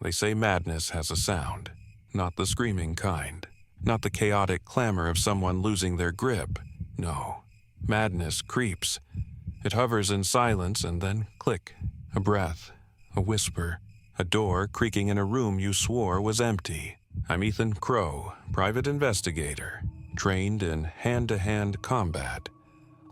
They say madness has a sound, not the screaming kind, not the chaotic clamor of someone losing their grip. No, madness creeps. It hovers in silence and then click, a breath, a whisper, a door creaking in a room you swore was empty. I'm Ethan Crow, private investigator, trained in hand-to-hand combat,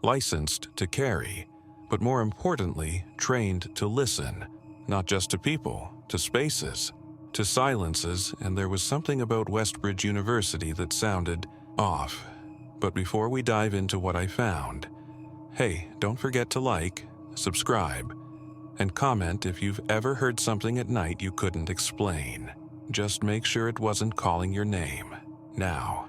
licensed to carry, but more importantly, trained to listen, not just to people, to spaces, to silences, and there was something about Westbridge University that sounded off. But before we dive into what I found, hey, don't forget to like, subscribe, and comment if you've ever heard something at night you couldn't explain. Just make sure it wasn't calling your name. Now,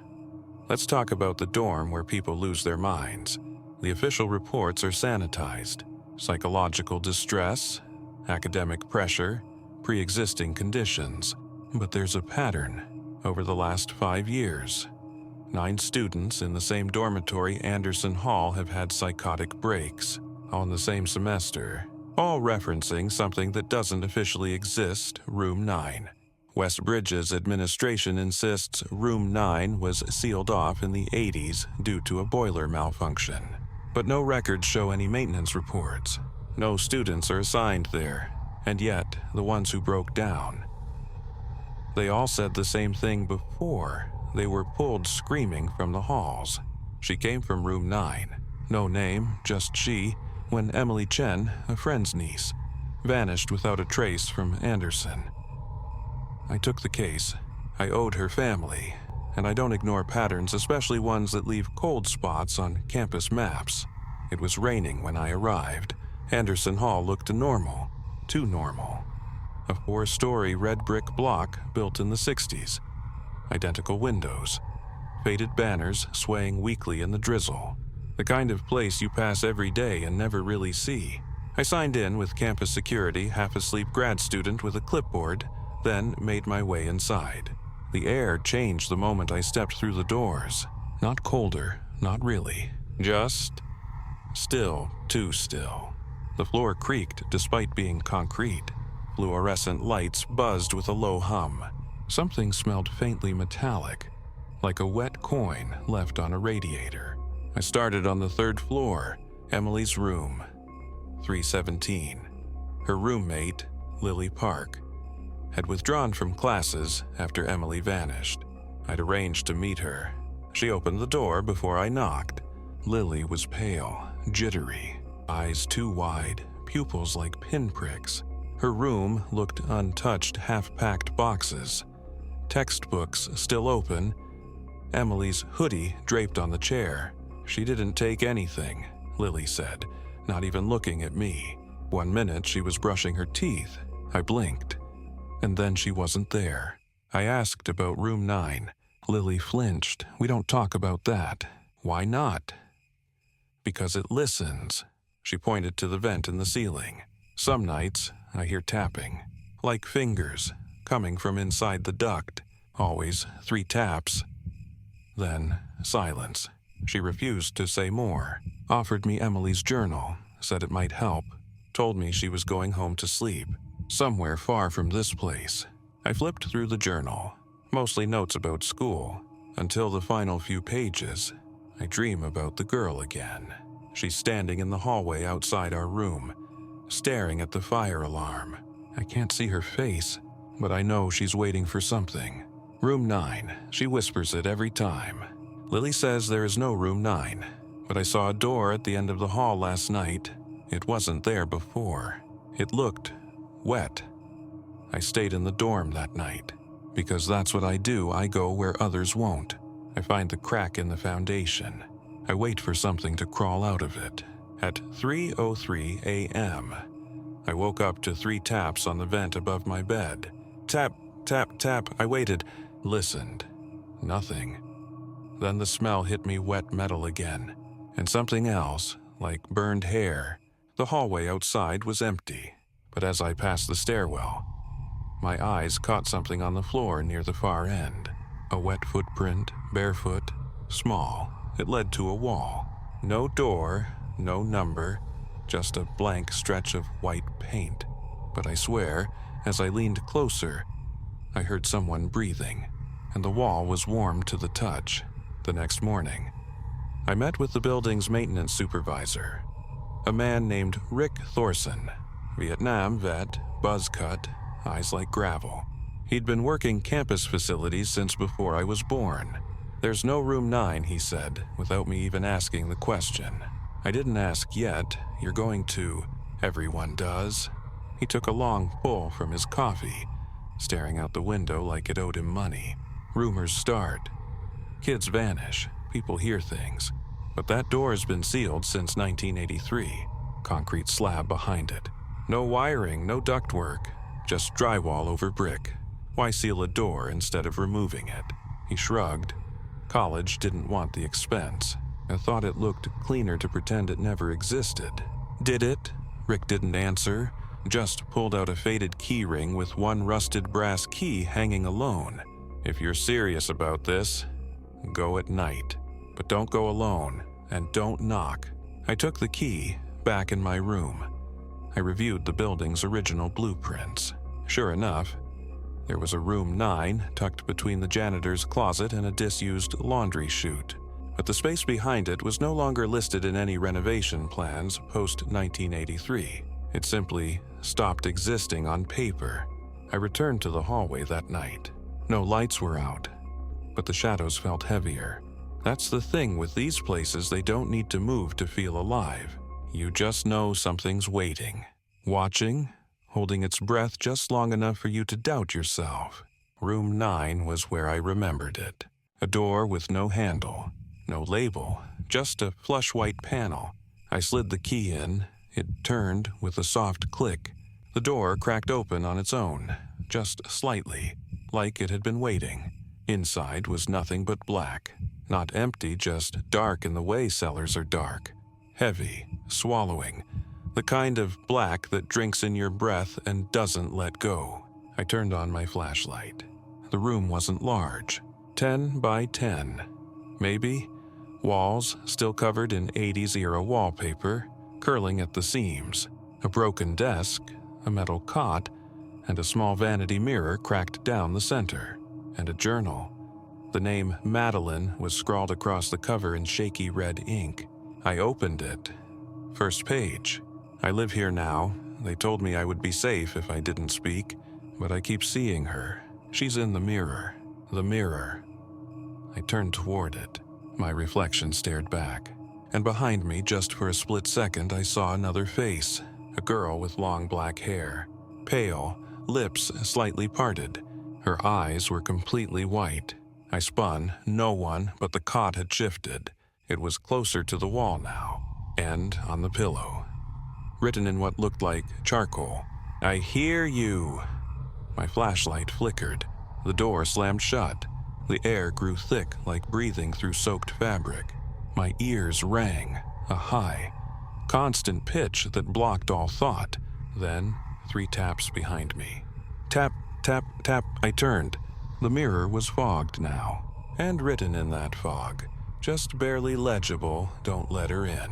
let's talk about the dorm where people lose their minds. The official reports are sanitized. Psychological distress, academic pressure, pre-existing conditions. But there's a pattern. Over the last 5 years, 9 students in the same dormitory, Anderson Hall, have had psychotic breaks, all in the same semester, all referencing something that doesn't officially exist, Room 9. Westbridge's administration insists Room 9 was sealed off in the 80s due to a boiler malfunction. But no records show any maintenance reports. No students are assigned there, and yet the ones who broke down. They all said the same thing before. They were pulled screaming from the halls. She came from Room 9. No name, just she, when Emily Chen, a friend's niece, vanished without a trace from Anderson. I took the case. I owed her family, and I don't ignore patterns, especially ones that leave cold spots on campus maps. It was raining when I arrived. Anderson Hall looked normal, too normal. A 4-story red brick block built in the 60s. Identical windows, faded banners swaying weakly in the drizzle. The kind of place you pass every day and never really see. I signed in with campus security, half-asleep grad student with a clipboard, then made my way inside. The air changed the moment I stepped through the doors. Not colder, not really. Just still, too still. The floor creaked despite being concrete. Fluorescent lights buzzed with a low hum. Something smelled faintly metallic, like a wet coin left on a radiator. I started on the 3rd floor, Emily's room, 317. Her roommate, Lily Park, had withdrawn from classes after Emily vanished. I'd arranged to meet her. She opened the door before I knocked. Lily was pale, jittery, eyes too wide, pupils like pinpricks. Her room looked untouched, half-packed boxes, textbooks still open, Emily's hoodie draped on the chair. She didn't take anything, Lily said, not even looking at me. 1 minute she was brushing her teeth. I blinked. And then she wasn't there. I asked about Room 9. Lily flinched. We don't talk about that. Why not? Because it listens. She pointed to the vent in the ceiling. Some nights, I hear tapping, like fingers, coming from inside the duct. Always 3 taps. Then, silence. She refused to say more. Offered me Emily's journal, said it might help. Told me she was going home to sleep. Somewhere far from this place. I flipped through the journal, mostly notes about school, until the final few pages. I dream about the girl again. She's standing in the hallway outside our room, staring at the fire alarm. I can't see her face, but I know she's waiting for something. Room 9, she whispers it every time. Lily says there is no Room 9, but I saw a door at the end of the hall last night. It wasn't there before. It looked wet. I stayed in the dorm that night. Because that's what I do. I go where others won't. I find the crack in the foundation. I wait for something to crawl out of it. At 3:03 a.m., I woke up to 3 taps on the vent above my bed. Tap, tap, tap. I waited, listened. Nothing. Then the smell hit me, wet metal again. And something else, like burned hair. The hallway outside was empty. But as I passed the stairwell, my eyes caught something on the floor near the far end. A wet footprint, barefoot, small. It led to a wall. No door, no number, just a blank stretch of white paint. But I swear, As I leaned closer, I heard someone breathing, and the wall was warm to the touch. The next morning, I met with the building's maintenance supervisor, a man named Rick Thorson, Vietnam vet, buzz cut, eyes like gravel. He'd been working campus facilities since before I was born. "There's no room 9, he said, without me even asking the question. I didn't ask yet. "You're going to..." "Everyone does." He took a long pull from his coffee, staring out the window like it owed him money. "Rumors start. Kids vanish. People hear things. But that door's been sealed since 1983. Concrete slab behind it. No wiring, no ductwork. Just drywall over brick. Why seal a door instead of removing it?" He shrugged. "College didn't want the expense. I thought it looked cleaner to pretend it never existed." "Did it?" Rick didn't answer, just pulled out a faded key ring with one rusted brass key hanging alone. "If you're serious about this, go at night. But don't go alone, and don't knock." I took the key, back in my room. I reviewed the building's original blueprints. Sure enough, there was a room 9 tucked between the janitor's closet and a disused laundry chute. But the space behind it was no longer listed in any renovation plans post-1983. It simply stopped existing on paper. I returned to the hallway that night. No lights were out, but the shadows felt heavier. That's the thing with these places, they don't need to move to feel alive. You just know something's waiting, watching, holding its breath just long enough for you to doubt yourself. Room 9 was where I remembered it. A door with no handle, no label, just a flush white panel. I slid the key in. It turned with a soft click. The door cracked open on its own, just slightly, like it had been waiting. Inside was nothing but black. Not empty, just dark in the way cellars are dark. Heavy, swallowing. The kind of black that drinks in your breath and doesn't let go. I turned on my flashlight. The room wasn't large. 10 by 10. Maybe. Walls still covered in 80s-era wallpaper, curling at the seams. A broken desk, a metal cot, and a small vanity mirror cracked down the center. And a journal. The name Madeline was scrawled across the cover in shaky red ink. I opened it. First page. "I live here now. They told me I would be safe if I didn't speak, but I keep seeing her. She's in the mirror. The mirror." I turned toward it. My reflection stared back. And behind me, just for a split second, I saw another face. A girl with long black hair. Pale, lips slightly parted. Her eyes were completely white. I spun. No one, but the cot had shifted. It was closer to the wall now, and on the pillow. Written in what looked like charcoal. "I hear you." My flashlight flickered. The door slammed shut. The air grew thick like breathing through soaked fabric. My ears rang, a high, constant pitch that blocked all thought. Then 3 taps behind me. Tap, tap, tap. I turned. The mirror was fogged now, and written in that fog. Just barely legible, "Don't let her in."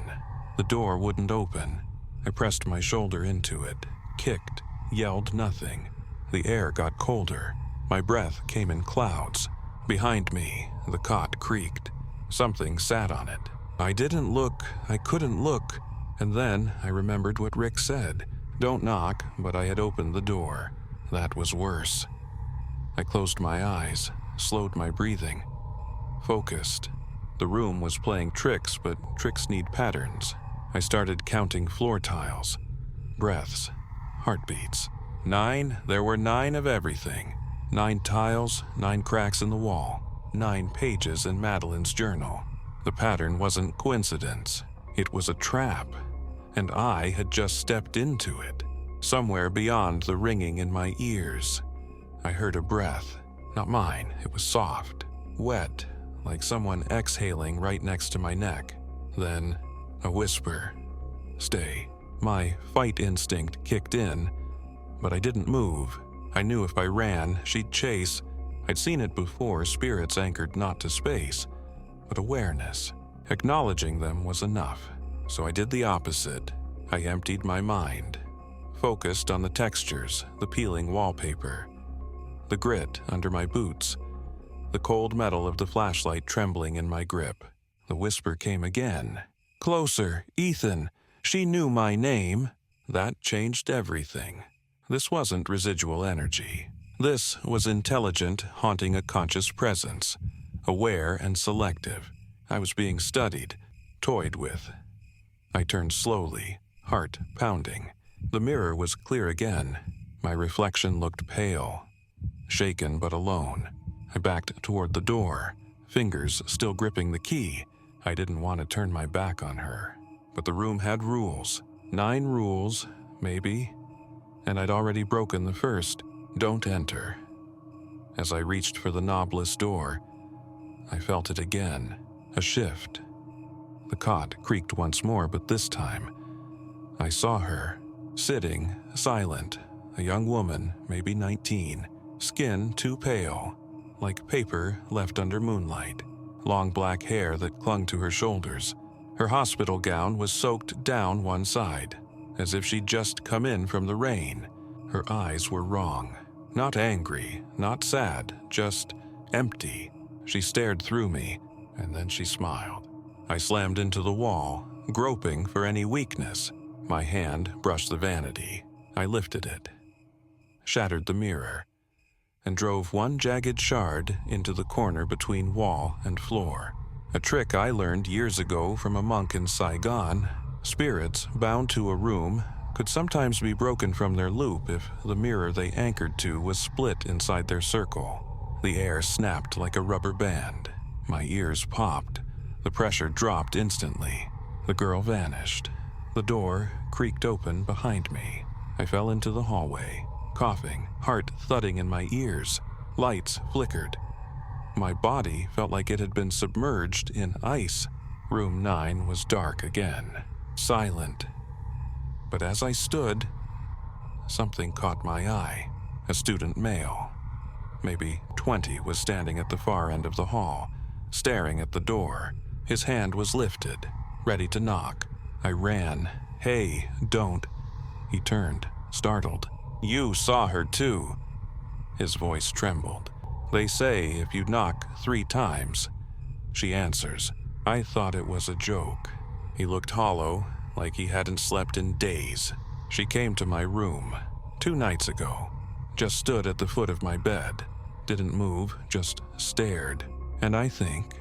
The door wouldn't open. I pressed my shoulder into it, kicked, yelled nothing. The air got colder. My breath came in clouds. Behind me, the cot creaked. Something sat on it. I didn't look. I couldn't look. And then I remembered what Rick said. Don't knock, but I had opened the door. That was worse. I closed my eyes, slowed my breathing, focused. The room was playing tricks, but tricks need patterns. I started counting floor tiles, breaths, heartbeats. 9, there were 9 of everything. 9 tiles, 9 cracks in the wall, 9 pages in Madeline's journal. The pattern wasn't coincidence. It was a trap, and I had just stepped into it, somewhere beyond the ringing in my ears. I heard a breath, not mine. It was soft, wet, like someone exhaling right next to my neck. Then, a whisper. Stay. My fight instinct kicked in, but I didn't move. I knew if I ran, she'd chase. I'd seen it before, spirits anchored not to space, but awareness. Acknowledging them was enough, so I did the opposite. I emptied my mind. focused on the textures, the peeling wallpaper, the grit under my boots, the cold metal of the flashlight trembling in my grip. The whisper came again. "Closer, Ethan. She knew my name." That changed everything. This wasn't residual energy. This was intelligent, haunting a conscious presence, aware and selective. I was being studied, toyed with. I turned slowly, heart pounding. The mirror was clear again. My reflection looked pale, shaken but alone. I backed toward the door, fingers still gripping the key. I didn't want to turn my back on her. But the room had rules. 9 rules, maybe. And I'd already broken the first. Don't enter. As I reached for the knobless door, I felt it again. A shift. The cot creaked once more, but this time, I saw her, sitting, silent, a young woman, maybe 19, skin too pale, like paper left under moonlight, long black hair that clung to her shoulders. Her hospital gown was soaked down one side, as if she'd just come in from the rain. Her eyes were wrong. Not angry, not sad, just empty. She stared through me, and then she smiled. I slammed into the wall, groping for any weakness. My hand brushed the vanity. I lifted it, shattered the mirror, and drove one jagged shard into the corner between wall and floor. A trick I learned years ago from a monk in Saigon. Spirits bound to a room could sometimes be broken from their loop if the mirror they anchored to was split inside their circle. The air snapped like a rubber band. My ears popped. The pressure dropped instantly. The girl vanished. The door creaked open behind me. I fell into the hallway, coughing, heart thudding in my ears. Lights flickered. My body felt like it had been submerged in ice. Room 9 was dark again, silent. But as I stood, something caught my eye. A student male, maybe 20, was standing at the far end of the hall, staring at the door. His hand was lifted, ready to knock. I ran. "Hey, don't." He turned, startled. "You saw her too." His voice trembled. "They say if you knock 3 times, she answers." I thought it was a joke. He looked hollow, like he hadn't slept in days. She came to my room 2 nights ago, just stood at the foot of my bed, didn't move, just stared. And I think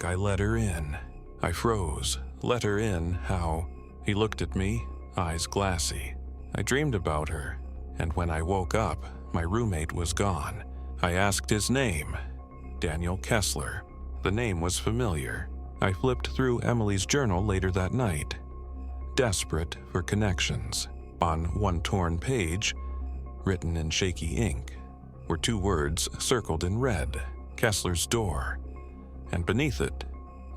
I let her in. I froze. Let her in, how? He looked at me, eyes glassy. I dreamed about her, and when I woke up, my roommate was gone. I asked his name. Daniel Kessler. The name was familiar. I flipped through Emily's journal later that night, desperate for connections. On one torn page, written in shaky ink, were 2 words circled in red: Kessler's door. And beneath it,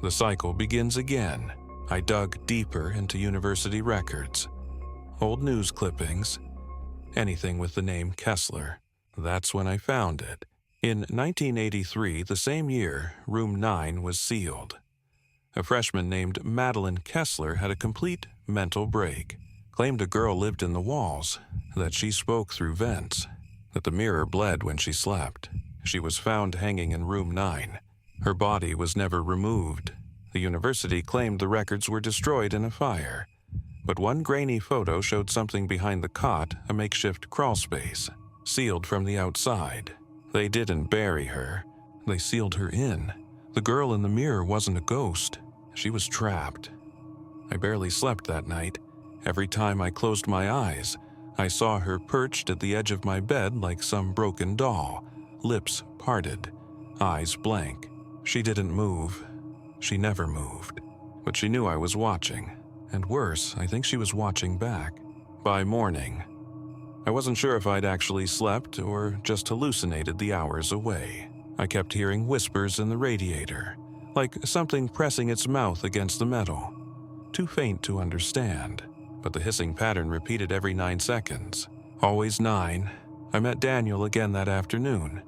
the cycle begins again. I dug deeper into university records, old news clippings, anything with the name Kessler. That's when I found it. In 1983, the same year, room 9 was sealed. A freshman named Madeline Kessler had a complete mental break, claimed a girl lived in the walls, that she spoke through vents, that the mirror bled when she slept. She was found hanging in room 9. Her body was never removed. The university claimed the records were destroyed in a fire, but one grainy photo showed something behind the cot, a makeshift crawl space, sealed from the outside. They didn't bury her. They sealed her in. The girl in the mirror wasn't a ghost. She was trapped. I barely slept that night. Every time I closed my eyes, I saw her perched at the edge of my bed like some broken doll, lips parted, eyes blank. She didn't move. She never moved. But she knew I was watching. And worse, I think she was watching back. By morning, I wasn't sure if I'd actually slept or just hallucinated the hours away. I kept hearing whispers in the radiator, like something pressing its mouth against the metal. Too faint to understand, but the hissing pattern repeated every 9 seconds. Always 9. I met Daniel again that afternoon,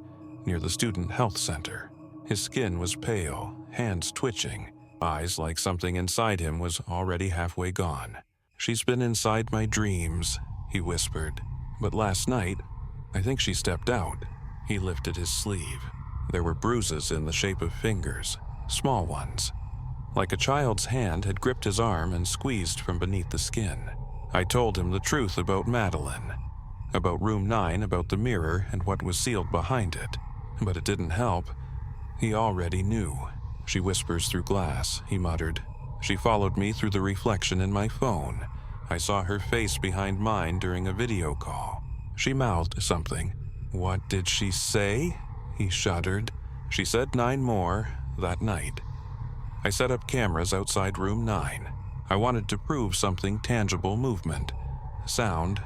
near the student health center. His skin was pale, hands twitching, eyes like something inside him was already halfway gone. She's been inside my dreams, he whispered. "But last night, I think she stepped out." He lifted his sleeve. There were bruises in the shape of fingers, small ones, like a child's hand had gripped his arm and squeezed from beneath the skin. I told him the truth about Madeline, about room 9, about the mirror and what was sealed behind it. But it didn't help. He already knew. "She whispers through glass," he muttered. "She followed me through the reflection in my phone. I saw her face behind mine during a video call. She mouthed something." "What did she say?" He shuddered. "She said 9 more that night." I set up cameras outside room 9. I wanted to prove something tangible: movement, sound,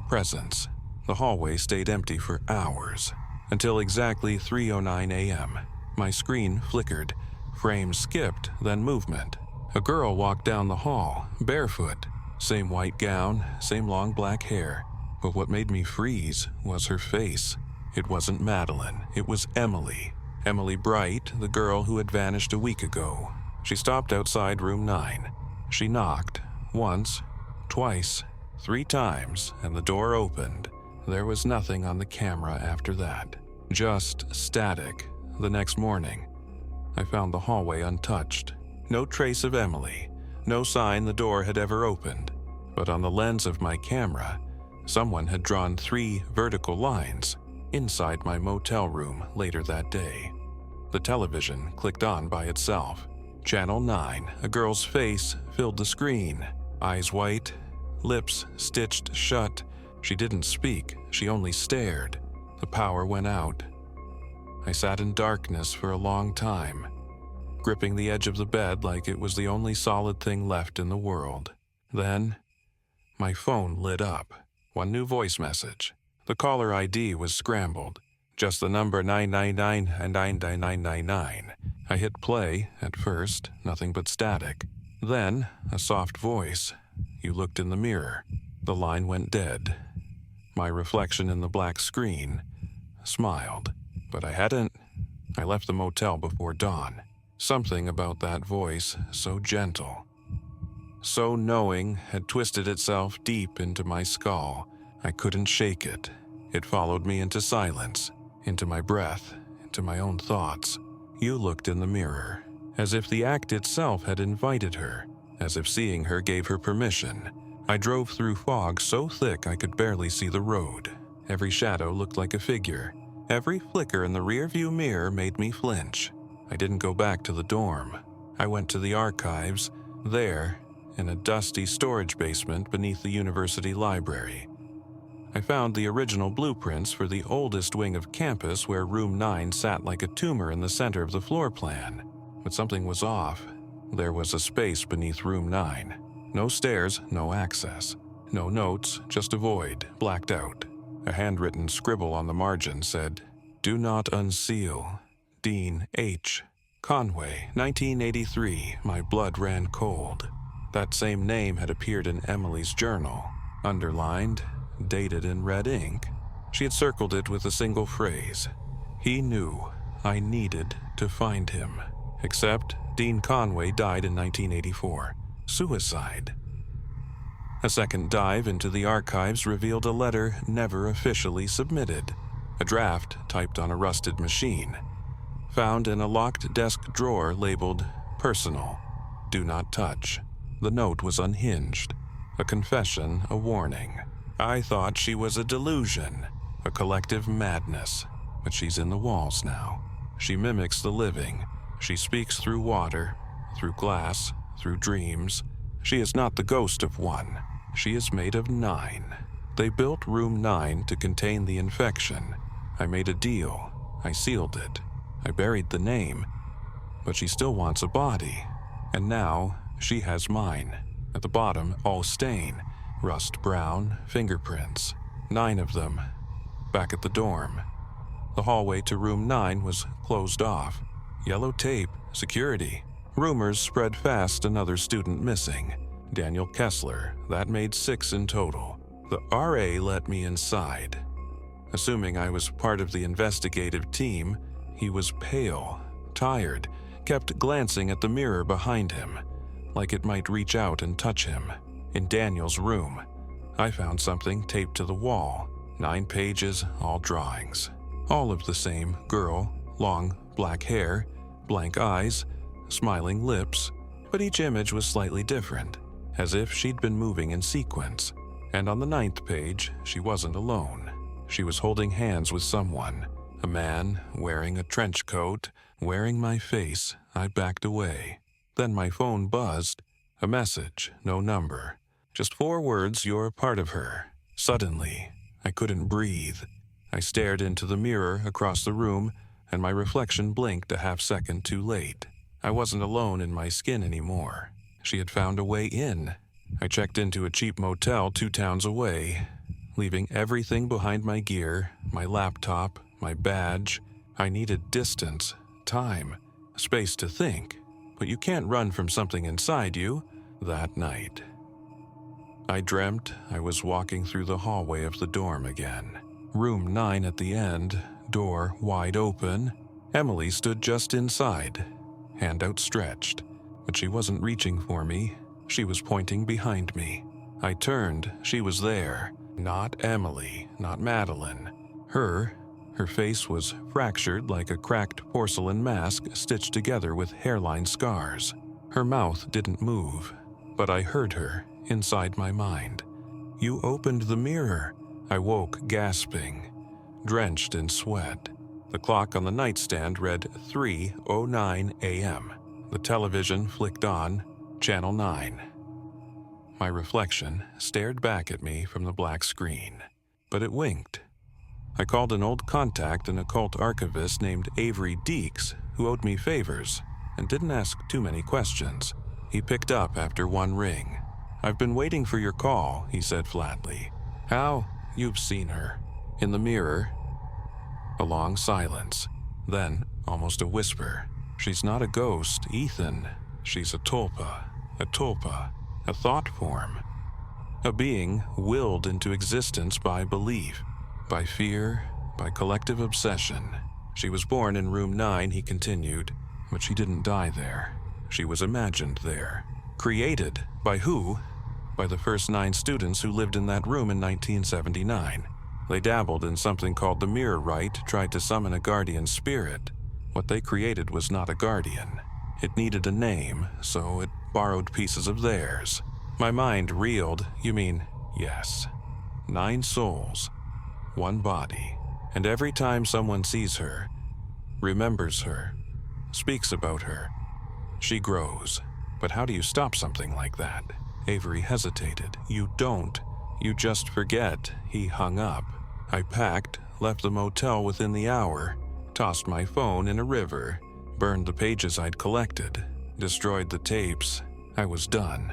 presence. The hallway stayed empty for hours, until exactly 3:09 a.m. My screen flickered, frames skipped, then movement. A girl walked down the hall, barefoot, same white gown, same long black hair. But what made me freeze was her face. It wasn't Madeline, it was Emily. Emily Bright, the girl who had vanished a week ago. She stopped outside room 9. She knocked, once, twice, 3 times, and the door opened. There was nothing on the camera after that. Just static. The next morning, I found the hallway untouched. No trace of Emily, no sign the door had ever opened. But on the lens of my camera, someone had drawn 3 vertical lines inside my motel room later that day. The television clicked on by itself. Channel 9, a girl's face filled the screen. Eyes white, lips stitched shut. She didn't speak, she only stared. The power went out. I sat in darkness for a long time, gripping the edge of the bed like it was the only solid thing left in the world. Then, my phone lit up. One new voice message. The caller ID was scrambled. Just the number 999 and 99999. I hit play. At first, nothing but static. Then, a soft voice. "You looked in the mirror." The line went dead. My reflection in the black screen smiled. But I left the motel before dawn. Something about that voice, so gentle, so knowing, had twisted itself deep into my skull. I couldn't shake it. It followed me into silence, into my breath, into my own thoughts. "You looked in the mirror," as if the act itself had invited her, as if seeing her gave her permission. I drove through fog so thick I could barely see the road. Every shadow looked like a figure. Every flicker in the rearview mirror made me flinch. I didn't go back to the dorm. I went to the archives. There, in a dusty storage basement beneath the university library, I found the original blueprints for the oldest wing of campus, where room 9 sat like a tumor in the center of the floor plan. But something was off. There was a space beneath room 9. No stairs, no access. No notes, just a void, blacked out. A handwritten scribble on the margin said, "Do not unseal. Dean H. Conway, 1983." My blood ran cold. That same name had appeared in Emily's journal, underlined, dated in red ink. She had circled it with a single phrase. He knew I needed to find him. Except Dean Conway died in 1984. Suicide. A second dive into the archives revealed a letter never officially submitted. A draft typed on a rusted machine, found in a locked desk drawer labeled "Personal. Do not touch." The note was unhinged. A confession, a warning. I thought she was a delusion, a collective madness. But she's in the walls now. She mimics the living. She speaks through water, through glass, through dreams. She is not the ghost of one. She is made of 9. They built room 9 to contain the infection. I made a deal. I sealed it. I buried the name. But she still wants a body. And now, she has mine. At the bottom, all stain. Rust brown, fingerprints. 9 of them. Back at the dorm. The hallway to room 9 was closed off. Yellow tape, security. Rumors spread fast, another student missing. Daniel Kessler, that made 6 in total. The RA let me inside. Assuming I was part of the investigative team, he was pale, tired, kept glancing at the mirror behind him, like it might reach out and touch him. In Daniel's room, I found something taped to the wall. 9 pages, all drawings. All of the same girl, long black hair, blank eyes, smiling lips, but each image was slightly different, as if she'd been moving in sequence. And on the 9th page, she wasn't alone. She was holding hands with someone, a man wearing a trench coat, wearing my face. I backed away. Then my phone buzzed. A message, no number. Just 4 words, "You're part of her." Suddenly, I couldn't breathe. I stared into the mirror across the room, and my reflection blinked a half-second too late. I wasn't alone in my skin anymore. She had found a way in. I checked into a cheap motel 2 towns away, leaving everything behind: my gear, my laptop, my badge. I needed distance, time, space to think. But you can't run from something inside you. That night, I dreamt I was walking through the hallway of the dorm again. Room 9 at the end, door wide open. Emily stood just inside, hand outstretched. But she wasn't reaching for me. She was pointing behind me. I turned. She was there. Not Emily, not Madeline. Her face was fractured like a cracked porcelain mask stitched together with hairline scars. Her mouth didn't move, but I heard her inside my mind. "You opened the mirror." I woke gasping, drenched in sweat. The clock on the nightstand read 3:09 a.m. The television flicked on, Channel 9. My reflection stared back at me from the black screen, but it winked. I called an old contact, an occult archivist named Avery Deeks, who owed me favors and didn't ask too many questions. He picked up after 1 ring. "I've been waiting for your call," he said flatly. "How? You've seen her." In the mirror, a long silence. Then, almost a whisper. "She's not a ghost, Ethan. She's a tulpa, a thought form. A being willed into existence by belief, by fear, by collective obsession. She was born in room 9, he continued, but she didn't die there. She was imagined there. Created by who? By the first 9 students who lived in that room in 1979. They dabbled in something called the mirror rite, tried to summon a guardian spirit. What they created was not a guardian. It needed a name, so it borrowed pieces of theirs. My mind reeled. You mean, yes. 9 souls, 1 body. And every time someone sees her, remembers her, speaks about her, she grows. But how do you stop something like that? Avery hesitated. You don't. You just forget. He hung up. I packed, left the motel within the hour, tossed my phone in a river, burned the pages I'd collected, destroyed the tapes. I was done,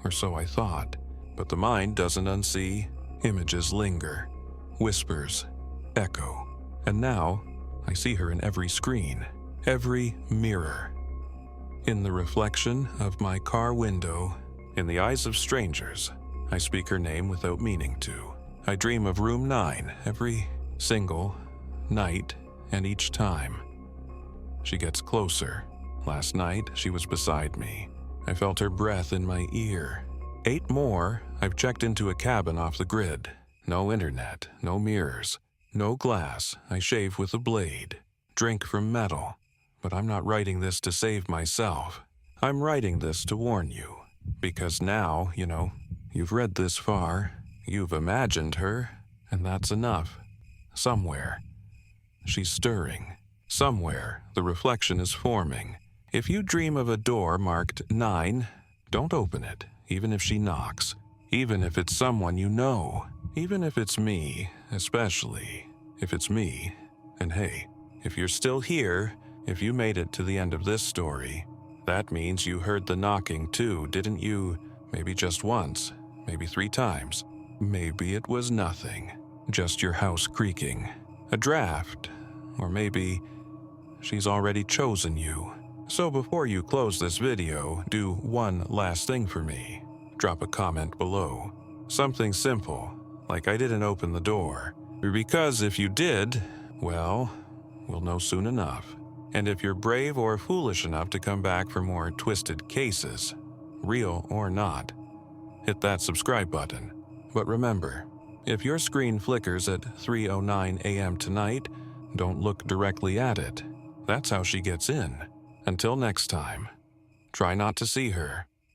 or so I thought. But the mind doesn't unsee. Images linger, whispers, echo. And now, I see her in every screen, every mirror. In the reflection of my car window, in the eyes of strangers, I speak her name without meaning to. I dream of room 9 every single night, and each time. She gets closer. Last night, she was beside me. I felt her breath in my ear. 8 more, I've checked into a cabin off the grid. No internet, no mirrors, no glass. I shave with a blade. Drink from metal. But I'm not writing this to save myself. I'm writing this to warn you. Because now, you've read this far. You've imagined her, and that's enough. Somewhere, she's stirring. Somewhere, the reflection is forming. If you dream of a door marked 9, don't open it, even if she knocks. Even if it's someone you know. Even if it's me, especially if it's me. And hey, if you're still here, if you made it to the end of this story, that means you heard the knocking too, didn't you? Maybe just once, maybe 3 times. Maybe it was nothing, just your house creaking. A draft, or maybe she's already chosen you. So before you close this video, do one last thing for me. Drop a comment below. Something simple, like I didn't open the door. Because if you did, well, we'll know soon enough. And if you're brave or foolish enough to come back for more twisted cases, real or not, hit that subscribe button. But remember, if your screen flickers at 3:09 a.m. tonight, don't look directly at it. That's how she gets in. Until next time, try not to see her.